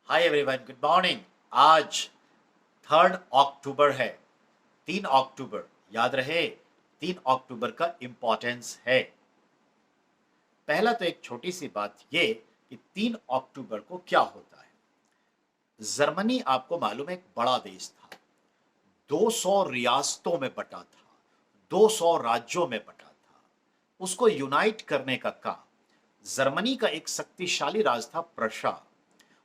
Hi everyone, good morning. आज 3 अक्टूबर है। 3 अक्टूबर याद रहे, 3 अक्टूबर का इम्पोर्टेंस है। पहला तो एक छोटी सी बात ये कि 3 अक्टूबर को क्या होता है। जर्मनी आपको मालूम है एक बड़ा देश था, 200 रियासतों में बटा था, 200 राज्यों में बटा था। उसको यूनाइट करने का काम जर्मनी का एक शक्तिशाली राज था प्रशा।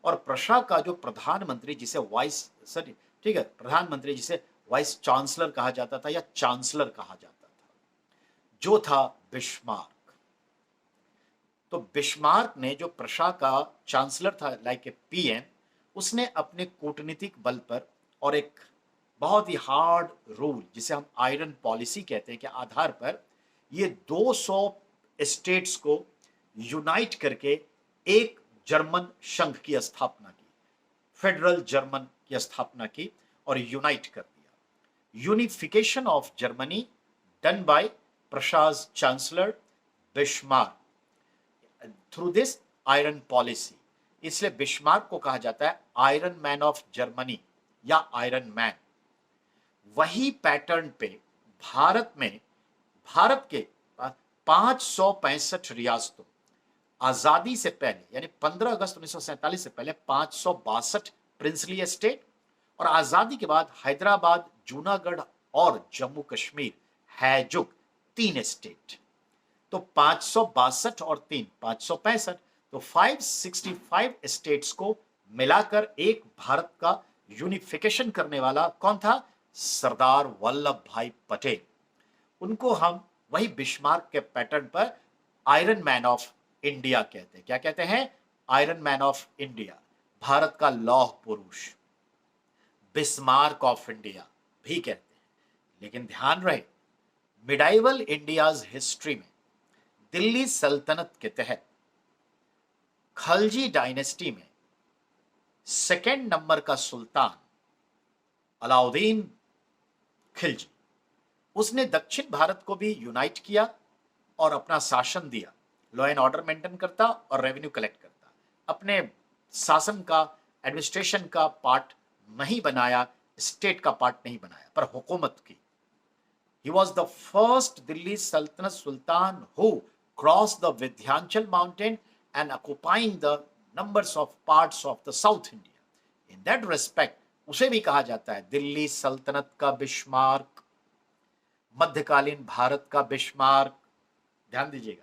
और प्रशा का जो प्रधानमंत्री जिसे वाइस सॉरी ठीक है, प्रधानमंत्री जिसे वाइस चांसलर कहा जाता था या चांसलर कहा जाता था, जो था बिस्मार्क। तो बिस्मार्क ने, जो प्रशा का चांसलर था, लाइक ए पीएम, उसने अपने कूटनीतिक बल पर और एक बहुत ही हार्ड रूल जिसे हम आयरन पॉलिसी कहते हैं के आधार पर ये 200 स्टेट्स को यूनाइट करके एक जर्मन संघ की स्थापना की, फेडरल जर्मन की स्थापना की और यूनाइट कर दिया। Unification of Germany done by Prussian chancellor Bismarck through this iron policy. इसलिए बिस्मार्क को कहा जाता है आयरन मैन ऑफ जर्मनी या आयरन मैन। वही पैटर्न पे भारत में, भारत के 565 रियासतों, आजादी से पहले यानी 15 अगस्त 1947 से पहले 562 प्रिंसली स्टेट, और आजादी के बाद हैदराबाद, जूनागढ़ और जम्मू कश्मीर हैजुक 3 स्टेट। तो 562 और 3 565, तो 565 स्टेट्स को मिलाकर एक भारत का यूनिफिकेशन करने वाला कौन था? सरदार वल्लभ भाई पटेल। उनको हम वही बिस्मार्क के पैटर्न पर आयरन मैन ऑफ इंडिया कहते हैं। क्या कहते हैं? Iron man of India, Bharat का लौह पुरुष, बिस्मार्क ऑफ इंडिया भी कहते हैं। लेकिन ध्यान रहे, मिडाइवल इंडियाज हिस्ट्री में दिल्ली सल्तनत के तहत खलजी डायनेस्टी में सेकेंड नंबर का सुल्तान अलाउद्दीन खिलजी, उसने दक्षिण भारत को भी यूनाइट किया और अपना शासन दिया। लॉ एंड ऑर्डर मेंटेन करता और रेवेन्यू कलेक्ट करता। अपने शासन का, एडमिनिस्ट्रेशन का पार्ट नहीं बनाया, स्टेट का पार्ट नहीं बनाया, पर हुकूमत की। He was the first Delhi Sultanate Sultan who crossed the Vindhyachal mountain and occupying the numbers of parts of the South India. In that respect, उसे भी कहा जाता है दिल्ली सल्तनत का बिस्मार्क, मध्यकालीन भारत का बिस्मार्क। ध्यान दीजिएगा।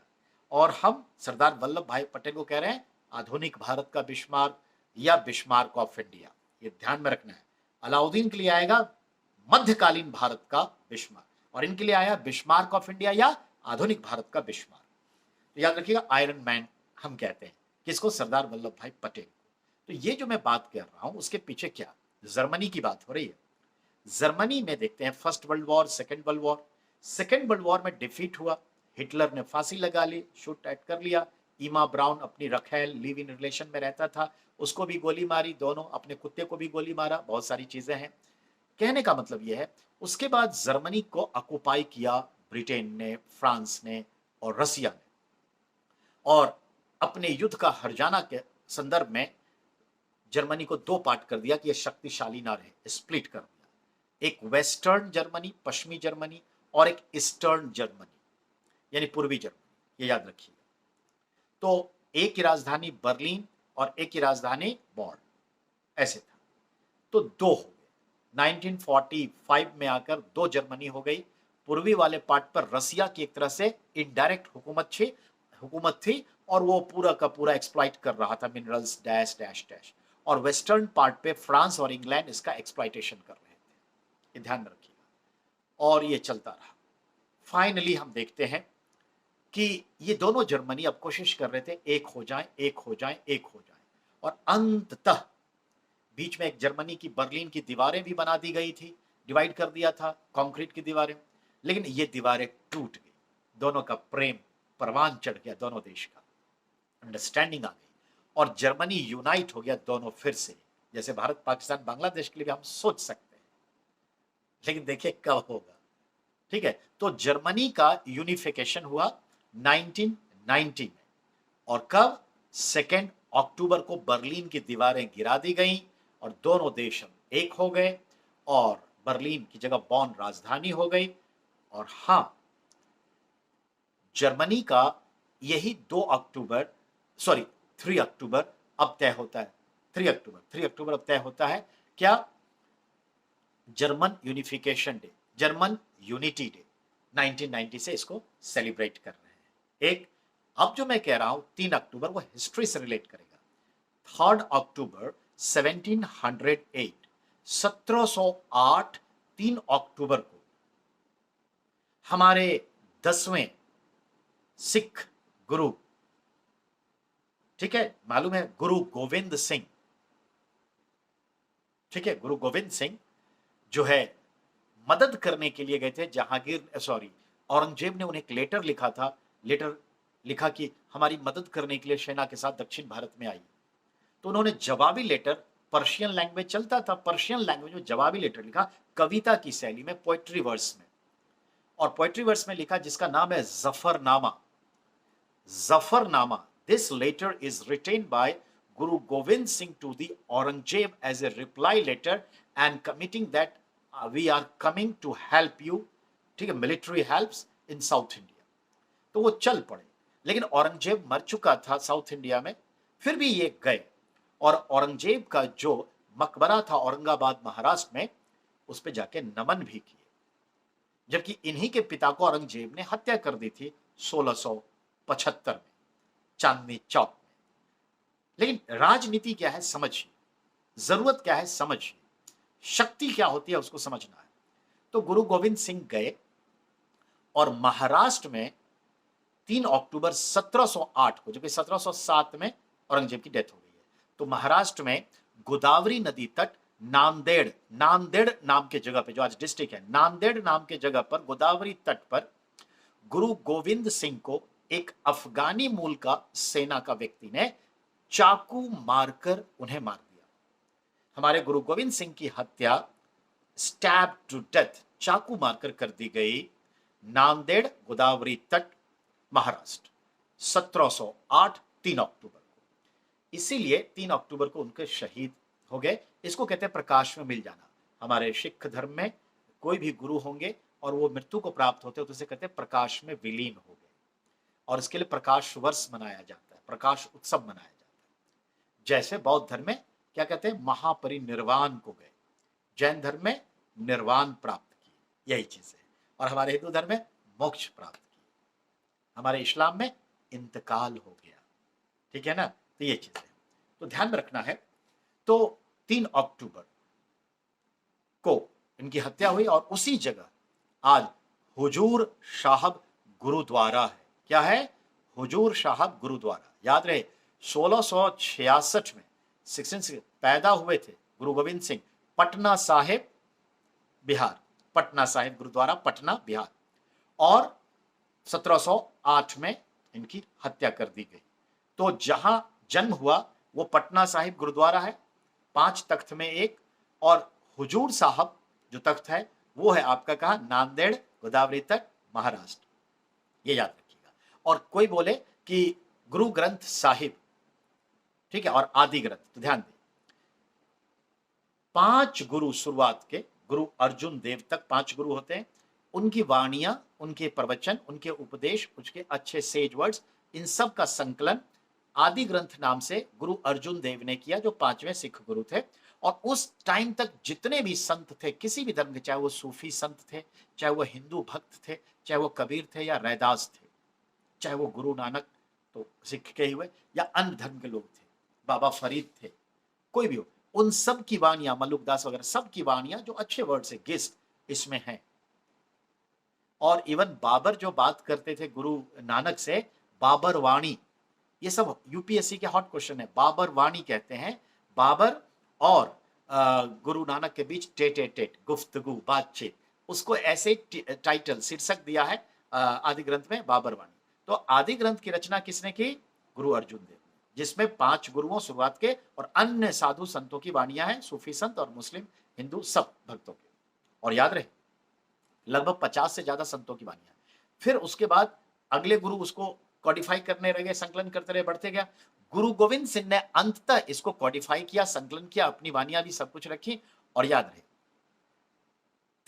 और हम सरदार वल्लभ भाई पटेल को कह रहे हैं आधुनिक भारत का बिस्मार्क या बिस्मार्क ऑफ इंडिया। ये ध्यान में रखना है। अलाउद्दीन के लिए आएगा मध्यकालीन भारत का बिस्मार्क, और इनके लिए आया बिस्मार्क ऑफ इंडिया या आधुनिक भारत का बिस्मार्क। तो याद रखिएगा, आयरन मैन हम कहते हैं किसको? सरदार वल्लभ भाई पटेल। तो ये जो मैं बात कर रहा हूं उसके पीछे क्या? जर्मनी की बात हो रही है। जर्मनी में देखते हैं first world war, second world war. Second world war में डिफीट हुआ, हिटलर ने फांसी लगा ली, शूट एट कर लिया। ईमा ब्राउन अपनी रखेल लिव इन रिलेशन में रहता था, उसको भी गोली मारी, दोनों अपने कुत्ते को भी गोली मारा, बहुत सारी चीजें हैं। कहने का मतलब यह है, उसके बाद जर्मनी को ऑक्युपाई किया ब्रिटेन ने, फ्रांस ने और रसिया ने, और अपने युद्ध का हर्जाना के संदर्भ में जर्मनी को दो पार्ट कर दिया कि यह शक्तिशाली ना रहे, स्प्लिट कर दिया। एक वेस्टर्न जर्मनी, पश्चिमी जर्मनी, और एक ईस्टर्न जर्मनी यानी पूर्वी जर्मनी। ये याद रखिए। तो एक की राजधानी बर्लिन और एक की राजधानी बॉर्न, ऐसे था। तो दो हो गए। 1945 में आकर दो जर्मनी हो गई। पूर्वी वाले पार्ट पर रसिया की एक तरह से इनडायरेक्ट हुकूमत थी और वो पूरा का पूरा एक्सप्लॉइट कर रहा था, मिनरल्स डैश डैश डैश। और वेस्टर्न पार्ट पे फ्रांस और इंग्लैंड इसका एक्सप्लॉइटेशन कर रहे थे। ये ध्यान में रखिएगा। और ये चलता रहा। फाइनली हम देखते हैं कि ये दोनों जर्मनी अब कोशिश कर रहे थे एक हो जाएं, एक हो जाएं, एक हो जाएं, और अंततः बीच में एक जर्मनी की बर्लिन की दीवारें भी बना दी गई थी, डिवाइड कर दिया था कंक्रीट की दीवारें। लेकिन ये दीवारें टूट गई। दोनों का प्रेम परवान चढ़ गया, दोनों देश का अंडरस्टैंडिंग आ गई और जर्मनी यूनाइट हो गया दोनों फिर से। जैसे भारत, पाकिस्तान, बांग्लादेश के लिए भी हम सोच सकते हैं, लेकिन देखिए कब होगा। ठीक है, तो जर्मनी का यूनिफिकेशन हुआ 1990 में। और कब? 2 अक्टूबर को बर्लिन की दीवारें गिरा दी गईं और दोनों देश एक हो गए और बर्लिन की जगह बॉन राजधानी हो गई। और हाँ, जर्मनी का यही 2 अक्टूबर, सॉरी 3 अक्टूबर अब तय होता है। 3 अक्टूबर अब तय होता है क्या? German unification day, German unity day 1990 से इसको सेलिब्रेट कर रहे हैं। एक अब जो मैं कह रहा हूं 3 अक्टूबर वो हिस्ट्री से रिलेट करेगा। 3 अक्टूबर 1708, 1708, 3 अक्टूबर को हमारे 10वें सिख गुरु, ठीक है, मालूम है, गुरु गोविंद सिंह, ठीक है, गुरु गोविंद सिंह जो है मदद करने के लिए गए थे जहांगीर, सॉरी, औरंगजेब ने उन्हें एक लेटर लिखा था। लेटर लिखा कि हमारी मदद करने के लिए सेना के साथ दक्षिण भारत में आई। तो उन्होंने जवाबी लेटर, पर्शियन लैंग्वेज चलता था, पर्शियन लैंग्वेज में जवाबी लेटर लिखा, कविता की शैली में, पोएट्री वर्स में। और पोएट्री वर्स में लिखा जिसका नाम है Zafarnama. Zafarnama, this letter is written by Guru Govind Singh to the Aurangzeb as a reply letter and committing that we are coming to help you, ठीक है, military helps in South India। तो वो चल पड़े, लेकिन औरंगजेब मर चुका था साउथ इंडिया में, फिर भी ये गए और औरंगजेब का जो मकबरा था औरंगाबाद महाराष्ट्र में, उस पे जाके नमन भी किए। जबकि इन्हीं के पिता को औरंगजेब ने हत्या कर दी थी 1675 में चांदनी चौक। लेकिन राजनीति क्या है समझिए, जरूरत क्या है समझिए, शक्ति क्या होती है उसको समझना है। तो गुरु गोविंद सिंह गए और महाराष्ट्र में 3 अक्टूबर 1708 को, जो कि 1707 में औरंगजेब की डेथ हो गई है, तो महाराष्ट्र में गोदावरी नदी तट नांदेड़, नांदेड़ नाम के जगह पे, जो आज डिस्ट्रिक्ट है, नांदेड़ नाम के जगह पर गोदावरी तट पर गुरु गोविंद सिंह को एक अफगानी मूल का सेना का व्यक्ति ने चाकू मारकर उन्हें मार दिया। हमारे गुरु गोविंद सिंह की हत्या स्टैब टू डेथ, चाकू मारकर कर दी गई नांदेड़ गोदावरी तट महाराष्ट्र 1708 3 अक्टूबर को। इसीलिए 3 अक्टूबर को उनके शहीद हो गए। इसको कहते हैं प्रकाश में मिल जाना। हमारे सिख धर्म में कोई भी गुरु होंगे और वो मृत्यु को प्राप्त होते हैं तो उसे कहते हैं प्रकाश में विलीन हो गए, और इसके लिए प्रकाश वर्ष मनाया जाता है, प्रकाश उत्सव मनाया जाता है। जैसे बौद्ध धर्म में क्या कहते हैं, महापरिनिर्वाण को गए, जैन धर्म में निर्वाण प्राप्त किए, यही चीज है। और हमारे हिंदू धर्म में मोक्ष प्राप्त किए, हमारे इस्लाम में इंतकाल हो गया, ठीक है ना। तो ये चीज है, तो ध्यान रखना है। तो 3 अक्टूबर को इनकी हत्या हुई और उसी जगह आज हुजूर साहब गुरुद्वारा है। क्या है? हुजूर साहब गुरुद्वारा। याद रहे 1666 में 16 पैदा हुए थे गुरु गोविंद सिंह, पटना साहिब बिहार, पटना साहिब गुरुद्वारा पटना बिहार, और 1708 में इनकी हत्या कर दी गई। तो जहां जन्म हुआ वो पटना साहिब गुरुद्वारा है, 5 तख्त में एक, और हुजूर साहब जो तख्त है वो है आपका कहा नांदेड़ गोदावरी तट महाराष्ट्र, ये याद रखिएगा। और कोई बोले कि गुरु ग्रंथ साहिब, ठीक है, और आदि ग्रंथ, तो ध्यान दें 5 गुरु शुरुआत के, गुरु अर्जुन देव तक 5 गुरु होते हैं, उनकी वाणियां, उनके प्रवचन, उनके उपदेश, उसके अच्छे सेज वर्ड्स, इन सब का संकलन आदि ग्रंथ नाम से गुरु अर्जुन देव ने किया, जो 5वें सिख गुरु थे। और उस टाइम तक जितने भी संत थे किसी भी धर्म के, चाहे वो सूफी संत थे, चाहे वो हिंदू भक्त थे, चाहे वो कबीर थे या रैदास थे, चाहे वो गुरु नानक तो सिख के ही हुए या अन्य धर्म के लोग थे, बाबा फरीद थे, कोई भी हो, उन सब की वाणियां, मल्लुकदास वगैरह सब की वाणियां जो अच्छे वर्ड से गिस्ट इसमें हैं। और इवन बाबर जो बात करते थे गुरु नानक से, बाबर वाणी, ये सब यूपीएससी के हॉट क्वेश्चन है। बाबर वाणी कहते हैं, बाबर और गुरु नानक के बीच टेट ए टेट, गुफ्तगू, बातचीत, उसको ऐसे टाइटल शीर्षक दिया है आदि ग्रंथ में, बाबर वाणी। तो आदि ग्रंथ की रचना किसने की? गुरु अर्जुन देव, जिसमें 5 गुरुओं शुरुआत के और अन्य साधु संतों की वाणियां हैं, सूफी संत और मुस्लिम हिंदू सब भक्तों के। और याद रहे लगभग 50 से ज्यादा संतों की वाणियां। फिर उसके बाद अगले गुरु उसको कॉडिफाई करने लगे, संकलन करते रहे, बढ़ते गया। गुरु गोविंद सिंह ने अंततः इसको कॉडिफाई किया, संकलन किया, अपनी वानियां भी सब कुछ रखी। और याद रहे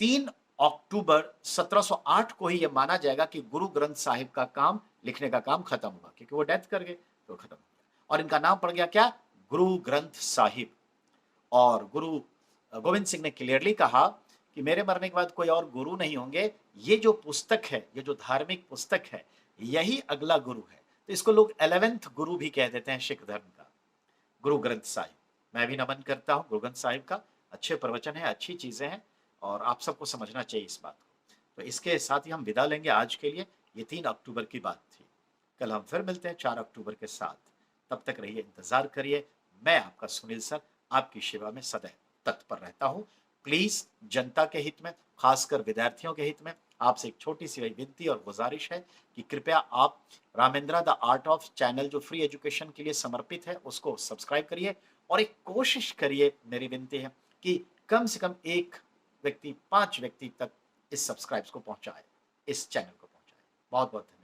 3 अक्टूबर 1708 को ही यह माना जाएगा कि गुरु ग्रंथ साहिब का काम, लिखने का काम खत्म हुआ, क्योंकि वो डेथ कर गए तो खत्म हो गया। और इनका नाम पड़ गया क्या? गुरु ग्रंथ साहिब। और गुरु गोविंद सिंह ने क्लियरली कहा कि मेरे मरने के बाद कोई और गुरु नहीं होंगे, ये जो पुस्तक है, ये जो धार्मिक पुस्तक है, यही अगला गुरु है। तो इसको लोग 11th गुरु भी कह देते हैं सिख धर्म का, गुरु ग्रंथ साहिब। मैं भी नमन करता हूँ गुरु ग्रंथ साहिब का। अच्छे प्रवचन है, अच्छी चीजें हैं, और आप सबको समझना चाहिए इस बात को। तो इसके साथ ही हम विदा लेंगे आज के लिए। ये 3 अक्टूबर की बात थी। कल हम फिर मिलते हैं 4 अक्टूबर के साथ। तब तक रहिए, इंतजार करिए। मैं आपका सुनील सर आपकी सेवा में सदैव तत्पर रहता हूँ। प्लीज जनता के हित में, खासकर विद्यार्थियों के हित में, आपसे एक छोटी सी विनती और गुजारिश है कि कृपया आप रामेंद्रा द आर्ट ऑफ चैनल जो फ्री एजुकेशन के लिए समर्पित है उसको सब्सक्राइब करिए, और एक कोशिश करिए, मेरी विनती है कि कम से कम एक व्यक्ति, 5 व्यक्ति तक इस सब्सक्राइब्स को पहुंचाए, इस चैनल को पहुंचाए। बहुत बहुत धन्यवाद।